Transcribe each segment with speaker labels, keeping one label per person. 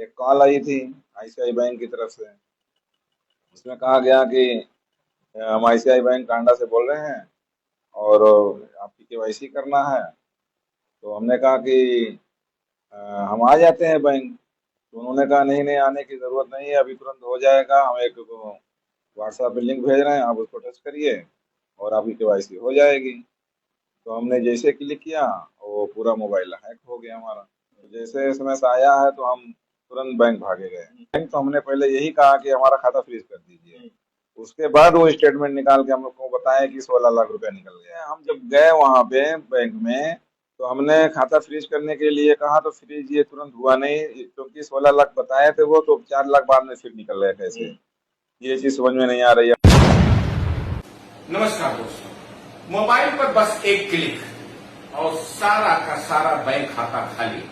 Speaker 1: एक कॉल आई थी ICI bank की तरफ से। उसमें कहा गया कि हम आईसीआई बैंक टांडा से बोल रहे हैं और आपकी केवाईसी करना है। तो हमने कहा कि अ, हम आ जाते हैं बैंक। तो उन्होंने कहा नहीं नहीं, आने की ज़रूरत नहीं है, अभी तुरंत हो जाएगा। हम एक व्हाट्सएप पे लिंक भेज रहे हैं, आप उसको टच करिए और आपकी केवाईसी हो जाएगी। तो हमने जैसे क्लिक किया, वो पूरा मोबाइल हैक हो गया हमारा। तो जैसे एसएमएस आया है तो हम तुरंत बैंक भागे गए। बैंक तो हमने पहले यही कहा कि हमारा खाता फ्रीज कर दीजिए। उसके बाद वो स्टेटमेंट निकाल के हम लोग को बताया कि 16 लाख रुपए निकल गए। हम जब गए वहां पे बैंक में, तो हमने खाता फ्रीज करने के लिए कहा तो फ्रीज ये तुरंत हुआ नहीं, क्योंकि 16 लाख बताए थे वो, तो 4 लाख बाद में फिर निकल गए कैसे, ये चीज समझ में नहीं आ रही है।
Speaker 2: नमस्कार दोस्तों, मोबाइल पर बस एक क्लिक और सारा का सारा बैंक खाता खाली।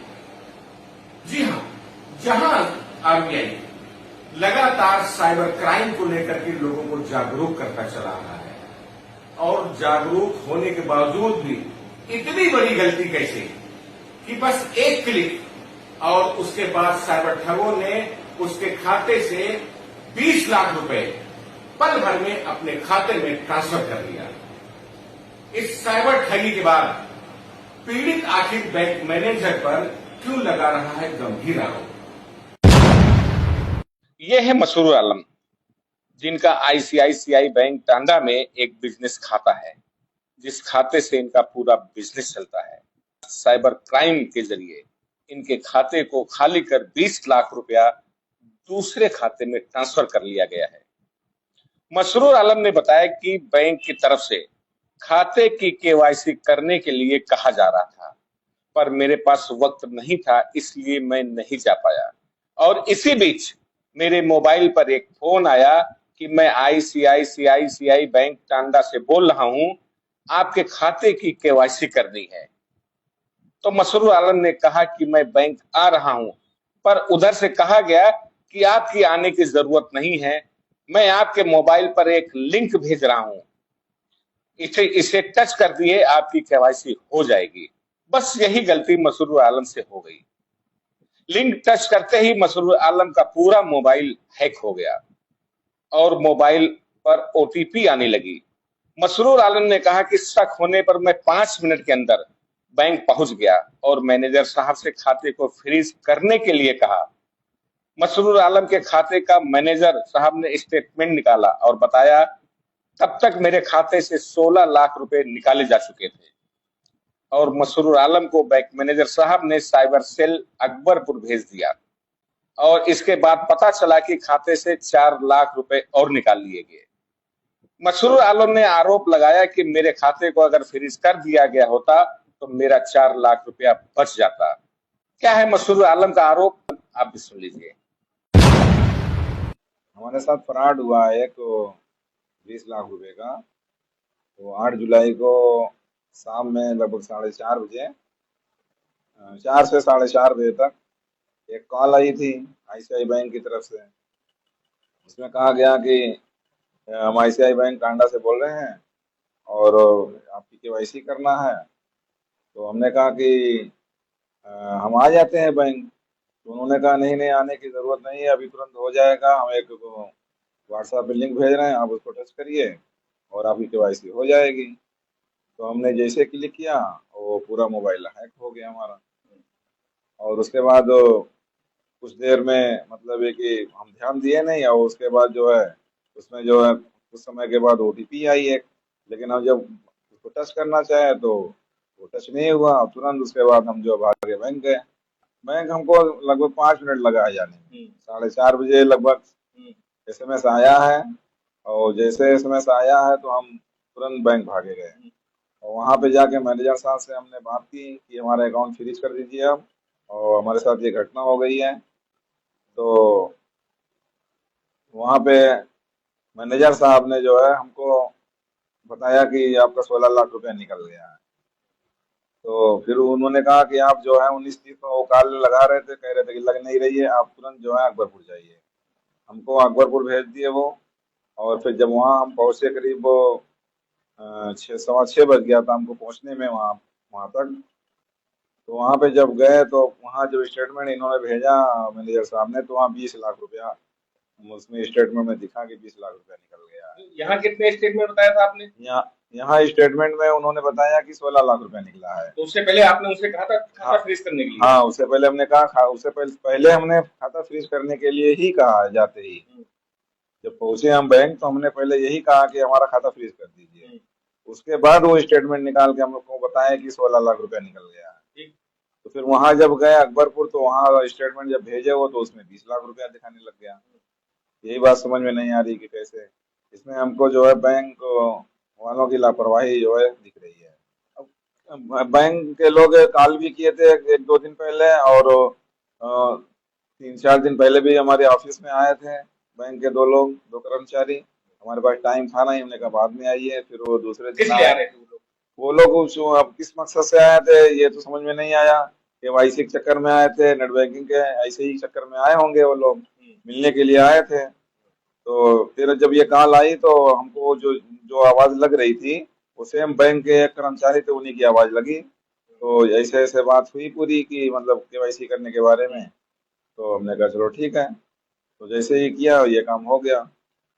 Speaker 2: जी हां, जहां आरबीआई लगातार साइबर क्राइम को लेकर के लोगों को जागरूक करता चला रहा है, और जागरूक होने के बावजूद भी इतनी बड़ी गलती कैसे कि बस एक क्लिक और उसके बाद साइबर ठगों ने उसके खाते से 20 लाख रुपए पल भर में अपने खाते में ट्रांसफर कर दिया। इस साइबर ठगी के बाद पीड़ित आखिर बैंक मैनेजर पर क्यों लगा रहा है गंभीर आरोप।
Speaker 3: ये है मसरूर आलम, जिनका आईसीआईसीआई बैंक टांडा में एक बिजनेस खाता है, जिस खाते से इनका पूरा बिजनेस चलता है। साइबर क्राइम के जरिए इनके खाते को खाली कर 20 लाख रुपया दूसरे खाते में ट्रांसफर कर लिया गया है। मसरूर आलम ने बताया कि बैंक की तरफ से खाते की केवाईसी करने के लिए कहा जा रहा था, पर मेरे पास वक्त नहीं था, इसलिए मैं नहीं जा पाया। और इसी बीच मेरे मोबाइल पर एक फोन आया कि मैं आईसीआईसीआई बैंक टांडा से बोल रहा हूं, आपके खाते की केवाईसी करनी है। तो मसरूर आलम ने कहा कि मैं बैंक आ रहा हूं, पर उधर से कहा गया कि आपकी आने की जरूरत नहीं है, मैं आपके मोबाइल पर एक लिंक भेज रहा हूं, इसे टच कर दिए, आपकी केवाईसी हो जाएगी। बस यही गलती मसरूर आलम से हो गई। लिंक टच करते ही मसरूर आलम का पूरा मोबाइल हैक हो गया और मोबाइल पर ओटीपी आने लगी। मसरूर आलम ने कहा कि शक होने पर मैं 5 मिनट के अंदर बैंक पहुंच गया और मैनेजर साहब से खाते को फ्रीज करने के लिए कहा। मसरूर आलम के खाते का मैनेजर साहब ने स्टेटमेंट निकाला और बताया तब तक मेरे खाते से 16 लाख रुपए निकाले जा चुके थे, और मसरूर आलम को बैंक मैनेजर साहब ने साइबर सेल अकबरपुर भेज दिया, और इसके बाद पता चला कि खाते से 4 लाख रुपए और निकाल लिए गए। मसरूर आलम ने आरोप लगाया कि मेरे खाते को अगर फ्रीज कर दिया गया होता तो मेरा 4 लाख रुपया बच जाता। क्या है मसरूर आलम का आरोप, आप भी सुन लीजिए।
Speaker 1: हमारे साथ फ्रॉड हुआ है एक 20 लाख रुपए का। तो 8 जुलाई को शाम में लगभग 4:30 बजे, 4 से 4:30 बजे तक एक कॉल आई थी आईसीआई बैंक की तरफ से। उसमें कहा गया कि हम आईसीआई बैंक टांडा से बोल रहे हैं और आपकी केवाईसी करना है। तो हमने कहा कि अ, हम आ जाते हैं बैंक। तो उन्होंने कहा नहीं नहीं, आने की ज़रूरत नहीं है, अभी तुरंत हो जाएगा। हम एक व्हाट्सएप पे लिंक भेज रहे हैं, आप उसको टच करिए और आपकी केवाईसी हो जाएगी। तो हमने जैसे क्लिक किया, वो पूरा मोबाइल हैक हो गया हमारा। और उसके बाद कुछ देर में, मतलब है कि हम ध्यान दिए नहीं, और उसके बाद जो है उसमें जो है कुछ समय के बाद ओटीपी आई एक। लेकिन हम जब उसको टच करना चाहे तो वो टच नहीं हुआ। तुरंत उसके बाद हम जो भागे बैंक गए। बैंक हमको लगभग 5 मिनट लगा है जाने में। 4:30 बजे लगभग एसएमएस आया है, और जैसे एसएमएस आया है तो हम तुरंत बैंक भागे गए। और वहाँ पे जाके मैनेजर साहब से हमने बात की कि हमारा अकाउंट फ्रीज कर दीजिए आप, और हमारे साथ ये घटना हो गई है। तो वहाँ पे मैनेजर साहब ने जो है हमको बताया कि आपका 16 लाख रुपया निकल गया है। तो फिर उन्होंने कहा कि आप जो है 19-30 को वो कॉल लगा रहे थे, कह रहे थे कि लग नहीं रही है, आप तुरंत जो है अकबरपुर जाइए। हमको अकबरपुर भेज दिए वो। और फिर जब वहाँ हम पहुँचे, करीब 6 सवा 6 बज गया था हमको पहुँचने में वहाँ वहाँ तक। तो वहां पे जब गए तो वहां जब स्टेटमेंट इन्होंने भेजा मैनेजर साहब ने, तो वहाँ 20 लाख रुपया उसमें स्टेटमेंट में दिखा कि 20 लाख रुपया निकल गया है।
Speaker 3: यहाँ कितने स्टेटमेंट बताया था आपने?
Speaker 1: यहाँ यहाँ स्टेटमेंट में उन्होंने बताया कि 16 लाख रुपया निकला है।
Speaker 3: तो उससे पहले आपने उनसे कहा था खाता
Speaker 1: हाँ,
Speaker 3: फ्रीज करने के लिए?
Speaker 1: हाँ, उससे पहले हमने कहा, उससे पहले हमने खाता फ्रीज करने के लिए ही कहा जाते ही। जब पहुंचे हम बैंक तो हमने पहले यही कहा कि हमारा खाता फ्रीज कर दीजिए। उसके बाद वो स्टेटमेंट निकाल के हम लोग को बताया कि 16 लाख रुपया निकल गया है।
Speaker 3: ठीक।
Speaker 1: तो फिर वहां जब गए अकबरपुर तो वहां स्टेटमेंट जब भेजे वो तो उसमें 20 लाख रुपया दिखाने लग गया। यही बात समझ में नहीं आ रही कि कैसे इसमें हमको जो है बैंक वालों की लापरवाही जो है दिख रही है। अब बैंक के लोग कॉल भी किए थे 1-2 दिन पहले, और 3-4 दिन पहले भी हमारे ऑफिस में आए थे बैंक के 2 लोग, 2 कर्मचारी। हमारे पास टाइम था नहीं, हमने कहा बाद में आइए, फिर वो दूसरे
Speaker 3: किस
Speaker 1: दिन
Speaker 3: लिए आ
Speaker 1: आए।
Speaker 3: रहे थे वो लोग?
Speaker 1: वो लोग अब किस मकसद से आए थे ये तो समझ में नहीं आया। केवाईसी के चक्कर में आए थे, नेट बैंकिंग के ऐसे ही चक्कर में आए होंगे वो लोग, मिलने के लिए आए थे। तो फिर जब ये कॉल आई तो हमको जो जो आवाज लग रही थी वो सेम बैंक के एक कर्मचारी थे, उन्हीं की आवाज लगी। तो ऐसे ऐसे बात हुई पूरी की मतलब केवाईसी करने के बारे में। तो हमने कहा चलो ठीक है, तो जैसे ही किया ये काम हो गया।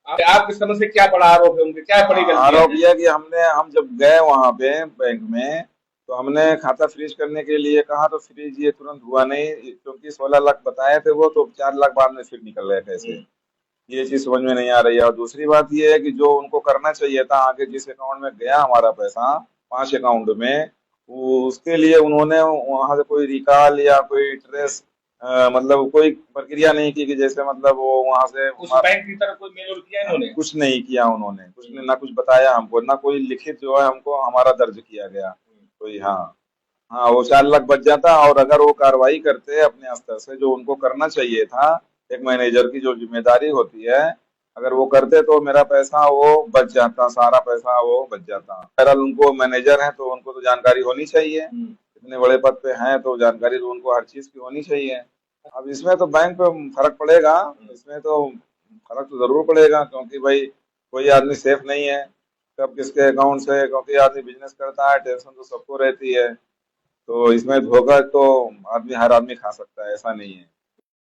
Speaker 3: आपकी समझ से क्या बड़ा आरोप है उनके, क्या बड़ी गलती
Speaker 1: आरोप
Speaker 3: है?
Speaker 1: यह कि हम जब गए वहां पे बैंक में तो हमने खाता फ्रीज करने के लिए कहा तो फ्रीज ये तुरंत हुआ नहीं, क्योंकि 16 लाख बताए थे वो, तो 4 लाख बाद में फिर निकल गए कैसे, ये चीज समझ में नहीं आ रही है। और दूसरी बात ये है कि जो उनको करना चाहिए था आगे, जिस अकाउंट में गया हमारा पैसा 5 अकाउंट में, उसके लिए उन्होंने वहां से कोई रिकॉल या कोई ट्रेस मतलब कोई प्रक्रिया नहीं की कि जैसे मतलब वो वहां से
Speaker 3: उस बैंक की तरफ कोई मेल किया इन्होंने?
Speaker 1: कुछ नहीं किया उन्होंने, कुछ ने ना कुछ बताया हमको, ना कोई लिखित जो है हमको हमारा दर्ज किया गया कोई। हाँ, हाँ, वो 4 लाख बच जाता, और अगर वो कार्रवाई करते अपने स्तर से जो उनको करना चाहिए था, एक मैनेजर की जो जिम्मेदारी होती है, अगर वो करते तो मेरा पैसा वो बच जाता, सारा पैसा वो बच जाता। बहरहाल उनको मैनेजर है तो उनको तो जानकारी होनी चाहिए, इतने बड़े पद पे हैं तो जानकारी तो उनको हर चीज की होनी चाहिए। अब इसमें तो बैंक पे फर्क पड़ेगा, इसमें तो फर्क तो जरूर पड़ेगा, क्योंकि भाई कोई आदमी सेफ नहीं है कब किसके अकाउंट से, क्योंकि आदमी बिजनेस करता है, टेंशन तो सबको रहती है। तो इसमें धोखा तो हर आदमी खा सकता है, ऐसा नहीं है।